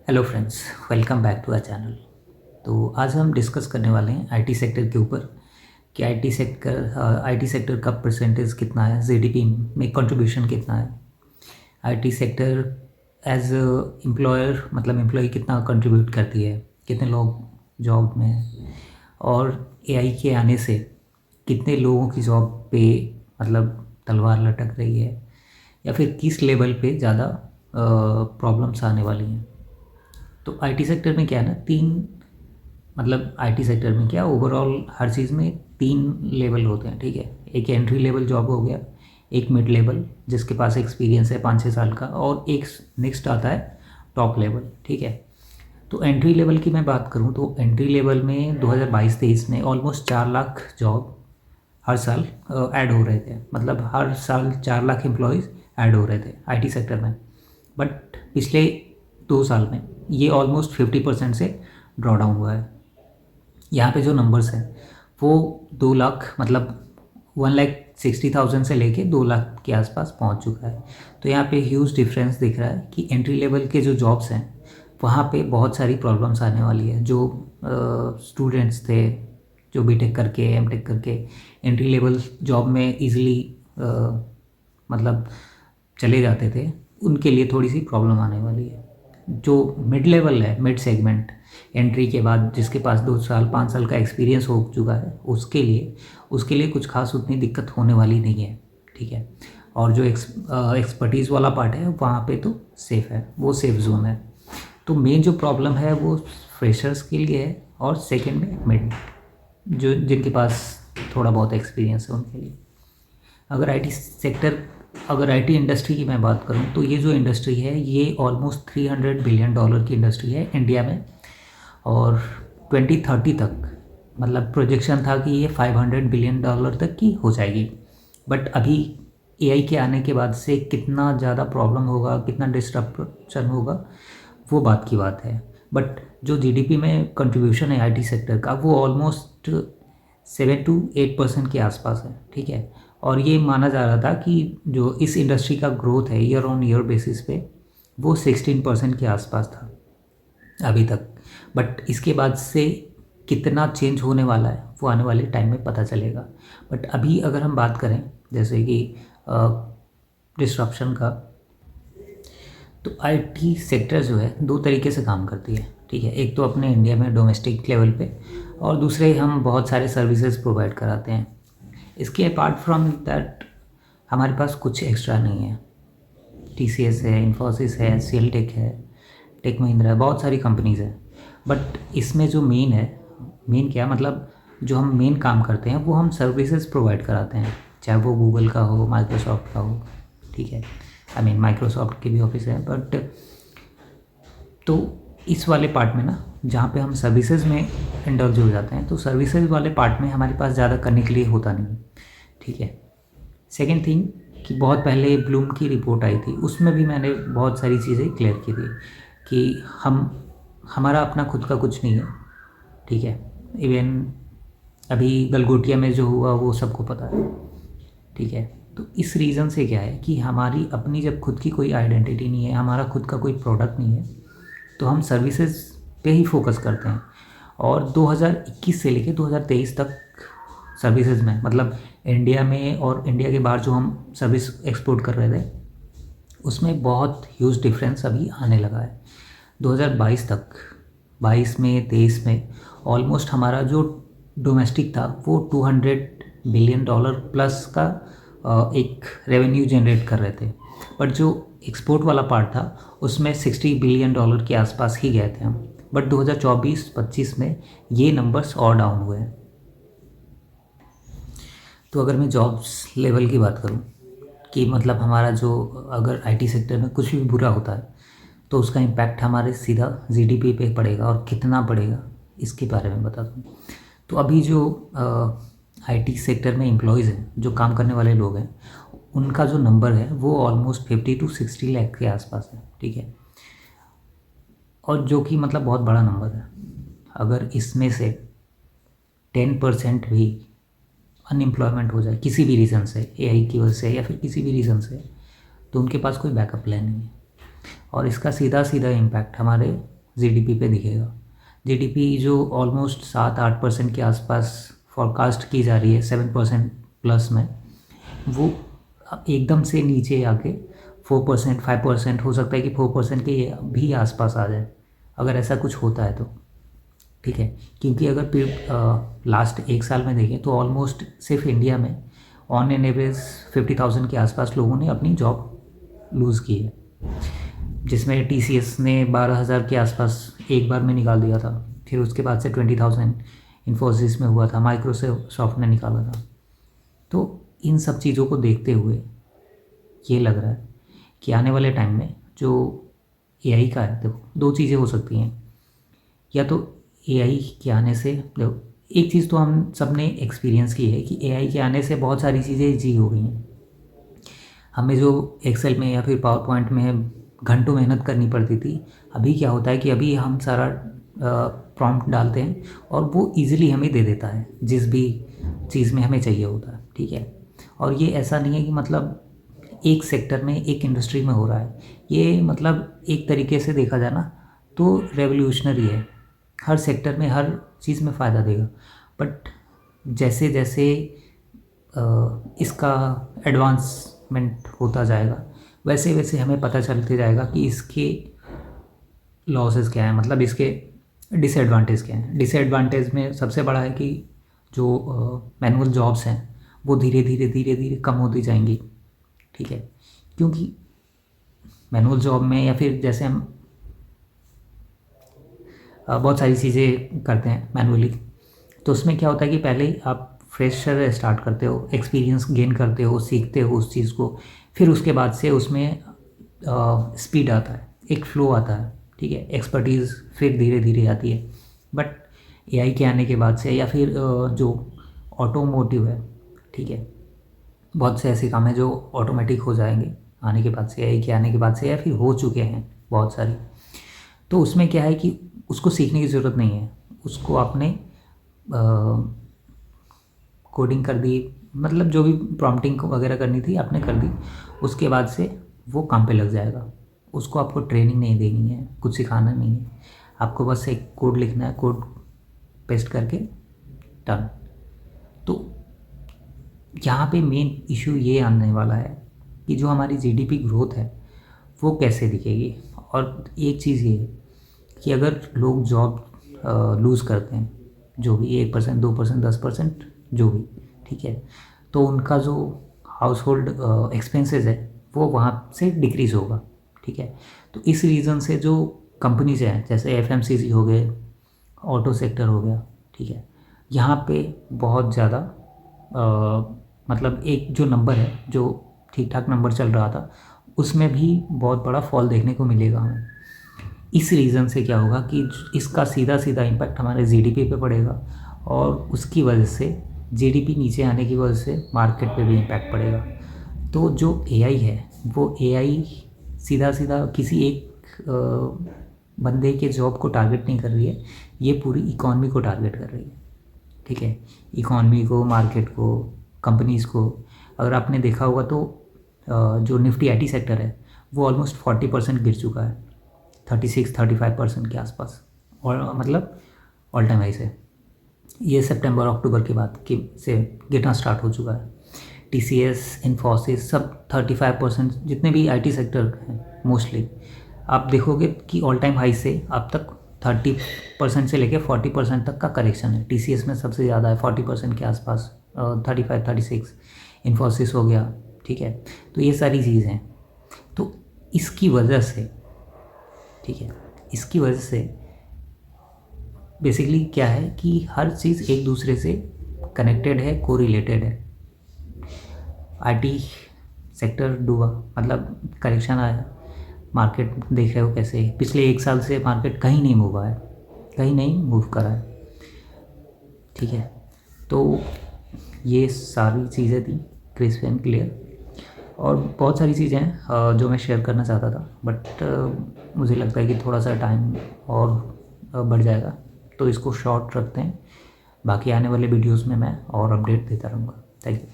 Hello friends, welcome back to our channel. तो आज हम डिस्कस करने वाले हैं आईटी सेक्टर के ऊपर कि आईटी सेक्टर का परसेंटेज कितना है, जीडीपी में कंट्रीब्यूशन कितना है, आईटी सेक्टर एज एम्प्लॉयर मतलब एम्प्लॉय कितना कंट्रीब्यूट करती है, कितने लोग जॉब में हैं और एआई के आने से कितने लोगों की जॉब पे मतलब तलवार लटक रही है या फिर किस लेवल पे ज़्यादा प्रॉब्लम्स आने वाली हैं। तो आईटी सेक्टर में क्या है ना, तीन मतलब आईटी सेक्टर में क्या ओवरऑल हर चीज़ में तीन लेवल होते हैं, ठीक है। एक एंट्री लेवल जॉब हो गया, एक मिड लेवल जिसके पास एक्सपीरियंस है 5-6 साल का, और एक नेक्स्ट आता है टॉप लेवल, ठीक है। तो एंट्री लेवल की मैं बात करूं तो एंट्री लेवल में 2022-23 में ऑलमोस्ट 4 लाख जॉब हर साल ऐड हो रहे थे, मतलब हर साल 4 लाख एम्प्लॉयज़ ऐड हो रहे थे आईटी सेक्टर में। बट पिछले 2 साल में ये ऑलमोस्ट 50% से ड्रॉ डाउन हुआ है। यहाँ पे जो नंबर्स हैं वो 2 लाख मतलब 1,60,000 से लेके 2 लाख के आसपास पहुँच चुका है। तो यहाँ पे ह्यूज डिफरेंस दिख रहा है कि एंट्री लेवल के जो जॉब्स हैं वहाँ पे बहुत सारी प्रॉब्लम्स आने वाली है। जो स्टूडेंट्स थे जो बीटेक करके एमटेक करके एंट्री लेवल जॉब में इजीली मतलब चले जाते थे, उनके लिए थोड़ी सी प्रॉब्लम आने वाली है। जो मिड लेवल है, मिड सेगमेंट एंट्री के बाद जिसके पास 2 साल 5 साल का एक्सपीरियंस हो चुका है, उसके लिए कुछ खास उतनी दिक्कत होने वाली नहीं है, ठीक है। और जो एक्सपर्टीज़ वाला पार्ट है वहाँ पे तो सेफ़ है, वो सेफ जोन है। तो मेन जो प्रॉब्लम है वो फ्रेशर्स के लिए है और सेकंड में मिड जो जिनके पास थोड़ा बहुत एक्सपीरियंस है उनके लिए। अगर आईटी इंडस्ट्री की मैं बात करूं तो ये जो इंडस्ट्री है ये ऑलमोस्ट $300 बिलियन की इंडस्ट्री है इंडिया में, और 2030 तक मतलब प्रोजेक्शन था कि ये $500 बिलियन तक की हो जाएगी। बट अभी एआई के आने के बाद से कितना ज़्यादा प्रॉब्लम होगा, कितना डिस्ट्रप्शन होगा, वो बात की बात है। बट जो जीडीपी में कंट्रीब्यूशन है आईटी सेक्टर का वो ऑलमोस्ट 7 to 8% के आसपास है, ठीक है। और ये माना जा रहा था कि जो इस इंडस्ट्री का ग्रोथ है ईयर ऑन ईयर बेसिस पे वो 16% के आसपास था अभी तक। बट इसके बाद से कितना चेंज होने वाला है वो आने वाले टाइम में पता चलेगा। बट अभी अगर हम बात करें जैसे कि डिस्ट्रप्शन का, तो आईटी सेक्टर जो है दो तरीके से काम करती है, ठीक है। एक तो अपने इंडिया में डोमेस्टिक लेवल पे, और दूसरे हम बहुत सारे सर्विसेज प्रोवाइड कराते हैं। इसके अपार्ट फ्रॉम दैट हमारे पास कुछ एक्स्ट्रा नहीं है। टीसीएस है, इन्फोसिस है, सीएलटेक है, टेक महिंद्रा है, बहुत सारी कंपनीज़ हैं। बट इसमें जो मेन क्या मतलब जो हम मेन काम करते हैं वो हम सर्विसेज प्रोवाइड कराते हैं, चाहे वो गूगल का हो, माइक्रोसॉफ्ट का हो, ठीक है। माइक्रोसॉफ्ट के भी ऑफिस है। बट तो इस वाले पार्ट में ना जहाँ पे हम सर्विसेज में इंडल्ज हो जाते हैं, तो सर्विसेज वाले पार्ट में हमारे पास ज़्यादा करने के लिए होता नहीं, ठीक है। सेकेंड थिंग कि बहुत पहले ब्लूम की रिपोर्ट आई थी, उसमें भी मैंने बहुत सारी चीज़ें क्लियर की थी कि हमारा अपना खुद का कुछ नहीं है, ठीक है। इवन अभी गलगोटिया में जो हुआ वो सबको पता है, ठीक है। तो इस रीज़न से क्या है कि हमारी अपनी जब खुद की कोई आइडेंटिटी नहीं है, हमारा खुद का कोई प्रोडक्ट नहीं है, तो हम सर्विसेज पे ही फोकस करते हैं। और 2021 से लेके 2023 तक सर्विसेज में मतलब इंडिया में और इंडिया के बाहर जो हम सर्विस एक्सपोर्ट कर रहे थे उसमें बहुत ह्यूज डिफरेंस अभी आने लगा है। 2022 तक 22 में 23 में ऑलमोस्ट हमारा जो डोमेस्टिक था वो $200 बिलियन प्लस का एक रेवेन्यू जनरेट कर रहे थे। बट जो एक्सपोर्ट वाला पार्ट था उसमें $60 बिलियन के आसपास ही गए थे हम। बट 2024-25 में ये नंबर्स और डाउन हुए हैं। तो अगर मैं जॉब्स लेवल की बात करूं कि मतलब हमारा जो अगर आईटी सेक्टर में कुछ भी बुरा होता है तो उसका इम्पैक्ट हमारे सीधा जीडीपी पे पड़ेगा, और कितना पड़ेगा इसके बारे में बता दूँ। तो अभी जो आईटी सेक्टर में एम्प्लॉयज़ हैं, जो काम करने वाले लोग हैं, उनका जो नंबर है वो ऑलमोस्ट 50 to 60 लाख के आसपास है, ठीक है। और जो कि मतलब बहुत बड़ा नंबर है। अगर इसमें से 10% भी अनएम्प्लॉयमेंट हो जाए किसी भी रीज़न से, एआई की वजह से या फिर किसी भी रीज़न से, तो उनके पास कोई बैकअप प्लान नहीं है। और इसका सीधा सीधा इम्पैक्ट हमारे जीडीपी पे दिखेगा। जीडीपी जो ऑलमोस्ट 7-8% के आसपास फॉरकास्ट की जा रही है, 7% प्लस में, वो एकदम से नीचे आके 4%, 5%, हो सकता है कि 4% के भी आसपास आ जाए अगर ऐसा कुछ होता है तो। ठीक है, क्योंकि अगर फिर लास्ट 1 साल में देखें तो ऑलमोस्ट सिर्फ इंडिया में ऑन एन एवरेज 50,000 के आसपास लोगों ने अपनी जॉब लूज़ की है, जिसमें टीसीएस ने 12,000 के आसपास एक बार में निकाल दिया था। फिर उसके बाद से 20,000 इन्फोसिस में हुआ था, माइक्रोसॉफ्ट ने निकाला था। तो इन सब चीज़ों को देखते हुए ये लग रहा है कि आने वाले टाइम में जो एआई का है, देखो दो चीज़ें हो सकती हैं। या तो एआई के आने से, देखो एक चीज़ तो हम सब ने एक्सपीरियंस की है कि एआई के आने से बहुत सारी चीज़ें ईजी हो गई हैं। हमें जो एक्सेल में या फिर पावर पॉइंट में घंटों मेहनत करनी पड़ती थी, अभी क्या होता है कि अभी हम सारा प्रॉम्प्ट डालते हैं और वो इजीली हमें दे देता है जिस भी चीज़ में हमें चाहिए होता है। ठीक है, और ये ऐसा नहीं है कि मतलब एक सेक्टर में, एक इंडस्ट्री में हो रहा है। ये मतलब एक तरीके से देखा जाए ना तो रेवोल्यूशनरी है, हर सेक्टर में हर चीज़ में फ़ायदा देगा। बट जैसे जैसे इसका एडवांसमेंट होता जाएगा वैसे वैसे हमें पता चलते जाएगा कि इसके लॉसेस क्या हैं, मतलब इसके डिसएडवांटेज क्या हैं। डिसएडवांटेज में सबसे बड़ा है कि जो मैनुअल जॉब्स हैं वो धीरे धीरे धीरे धीरे कम होती जाएंगी। ठीक है, क्योंकि मैनुअल जॉब में या फिर जैसे हम बहुत सारी चीज़ें करते हैं मैनुअली, तो उसमें क्या होता है कि पहले आप फ्रेशर स्टार्ट करते हो, एक्सपीरियंस गेन करते हो, सीखते हो उस चीज़ को, फिर उसके बाद से उसमें स्पीड आता है, एक फ्लो आता है। ठीक है, एक्सपर्टीज़ फिर धीरे धीरे आती है। बट एआई के आने के बाद से या फिर जो ऑटोमोटिव है, ठीक है, बहुत से ऐसे काम हैं जो ऑटोमेटिक हो जाएंगे आने के बाद से, एआई के आने के बाद से, या फिर हो चुके हैं बहुत सारी। तो उसमें क्या है कि उसको सीखने की ज़रूरत नहीं है, उसको आपने कोडिंग कर दी, मतलब जो भी प्रॉम्प्टिंग वगैरह करनी थी आपने कर दी, उसके बाद से वो काम पे लग जाएगा। उसको आपको ट्रेनिंग नहीं देनी है, कुछ सिखाना नहीं है, आपको बस एक कोड लिखना है, कोड पेस्ट करके डन। तो यहाँ पे मेन इशू ये आने वाला है कि जो हमारी जीडीपी ग्रोथ है वो कैसे दिखेगी। और एक चीज़ ये है कि अगर लोग जॉब लूज़ करते हैं, जो भी 1%, 2%, 10%, जो भी, ठीक है, तो उनका जो हाउस होल्ड एक्सपेंसेस है वो वहाँ से डिक्रीज़ होगा। ठीक है, तो इस रीज़न से जो कंपनीज हैं जैसे एफएमसीजी हो गए, ऑटो सेक्टर हो गया, ठीक है, यहाँ पे बहुत ज़्यादा मतलब एक जो नंबर है, जो ठीक ठाक नंबर चल रहा था, उसमें भी बहुत बड़ा फॉल देखने को मिलेगा हमें। इस रीज़न से क्या होगा कि इसका सीधा सीधा इम्पैक्ट हमारे जीडीपी पे पड़ेगा, और उसकी वजह से जीडीपी नीचे आने की वजह से मार्केट पे भी इम्पैक्ट पड़ेगा। तो जो एआई है वो एआई सीधा सीधा किसी एक बंदे के जॉब को टारगेट नहीं कर रही है, ये पूरी इकॉनमी को टारगेट कर रही है। ठीक है, इकॉनमी को, मार्केट को, कंपनीज़ को। अगर आपने देखा होगा तो जो निफ्टी आईटी सेक्टर है वो ऑलमोस्ट 40% गिर चुका है, 36-35% के आसपास, और मतलब ऑल टाइम हाई से। ये सितंबर अक्टूबर के बाद के से गिरना स्टार्ट हो चुका है। टीसीएस, इन्फोसिस, सब 35%, जितने भी आईटी सेक्टर हैं मोस्टली, आप देखोगे कि ऑल टाइम हाई से अब तक 30% से लेकर 40% तक का करेक्शन है। टीसीएस में सबसे ज़्यादा है, 40% के आसपास, 35-36। इन्फोसिस हो गया, ठीक है। तो ये सारी चीज़ हैं। तो इसकी वजह से, ठीक है, इसकी वजह से बेसिकली क्या है कि हर चीज़ एक दूसरे से कनेक्टेड है, कोरिलेटेड है। आईटी सेक्टर डूबा, मतलब करेक्शन आया, मार्केट देख रहे हो कैसे पिछले 1 साल से मार्केट कहीं नहीं मूव है, कहीं नहीं मूव करा है। ठीक है, तो ये सारी चीज़ें थी क्रिस्प एंड क्लियर, और बहुत सारी चीज़ें हैं जो मैं शेयर करना चाहता था, बट मुझे लगता है कि थोड़ा सा टाइम और बढ़ जाएगा, तो इसको शॉर्ट रखते हैं। बाकी आने वाले वीडियोस में मैं और अपडेट देता रहूँगा। Thank you.